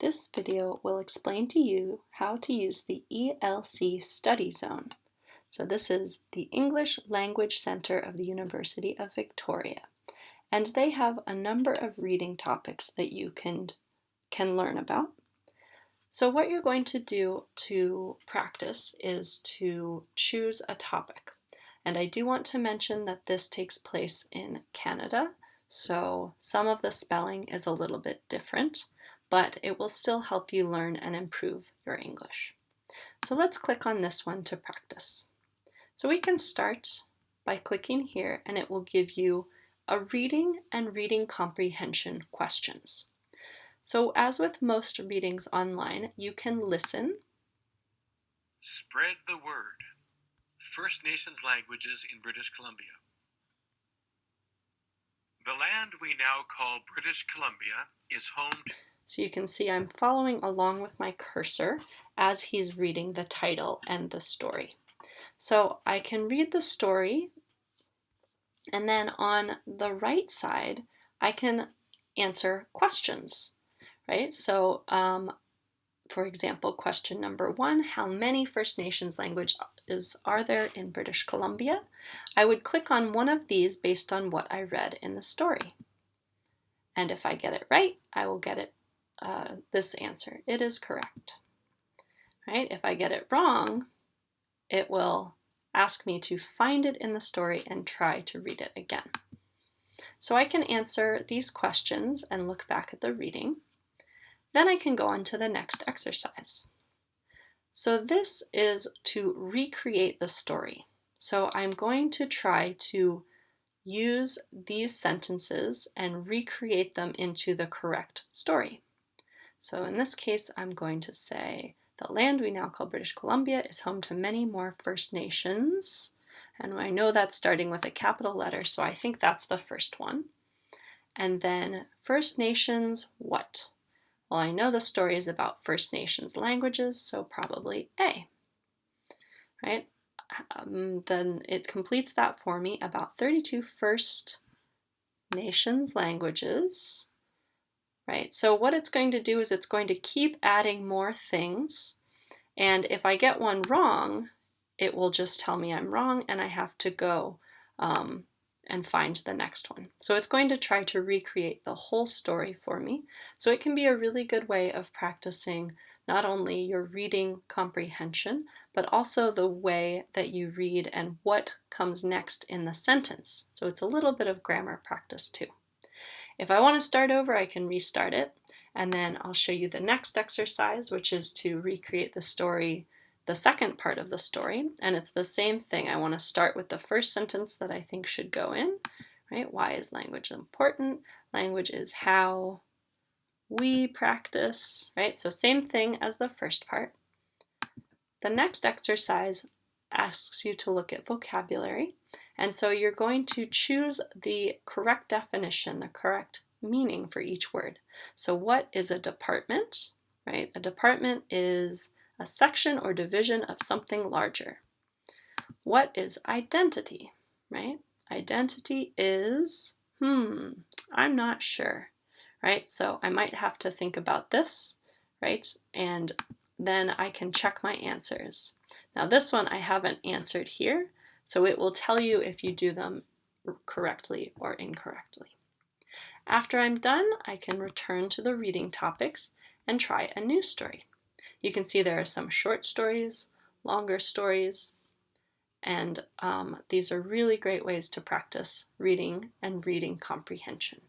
This video will explain to you how to use the ELC study zone. So this is the English Language Center of the University of Victoria, and they have a number of reading topics that you can learn about. So what you're going to do to practice is to choose a topic. And I do want to mention that this takes place in Canada, so some of the spelling is a little bit different, but it will still help you learn and improve your English. So let's click on this one to practice. So we can start by clicking here, and it will give you a reading and reading comprehension questions. So as with most readings online, you can listen. Spread the word. First Nations languages in British Columbia. The land we now call British Columbia is home to... So you can see I'm following along with my cursor as he's reading the title and the story. So I can read the story, and then on the right side, I can answer questions, right? So for example, question number 1, how many First Nations languages are there in British Columbia? I would click on one of these based on what I read in the story. And if I get it right, I will get this answer. It is correct. Right? If I get it wrong, it will ask me to find it in the story and try to read it again. So I can answer these questions and look back at the reading. Then I can go on to the next exercise. So this is to recreate the story. So I'm going to try to use these sentences and recreate them into the correct story. So in this case, I'm going to say, the land we now call British Columbia is home to many more First Nations. And I know that's starting with a capital letter, so I think that's the first one. And then First Nations what? Well, I know the story is about First Nations languages, so probably A, right? Then it completes that for me, about 32 First Nations languages, right? So what it's going to do is it's going to keep adding more things, and if I get one wrong, it will just tell me I'm wrong and I have to go and find the next one. So it's going to try to recreate the whole story for me. So it can be a really good way of practicing not only your reading comprehension, but also the way that you read and what comes next in the sentence. So it's a little bit of grammar practice too. If I want to start over, I can restart it, and then I'll show you the next exercise, which is to recreate the story, the second part of the story, and it's the same thing. I want to start with the first sentence that I think should go in, right? Why is language important? Language is how we practice, right? So same thing as the first part. The next exercise asks you to look at vocabulary, and so you're going to choose the correct definition, the correct meaning for each word. So what is a department, right? A department is a section or division of something larger. What is identity, right? Identity is, I'm not sure, right? So I might have to think about this, right? And then I can check my answers. Now this one I haven't answered here, so it will tell you if you do them correctly or incorrectly. After I'm done, I can return to the reading topics and try a new story. You can see there are some short stories, longer stories, and these are really great ways to practice reading and reading comprehension.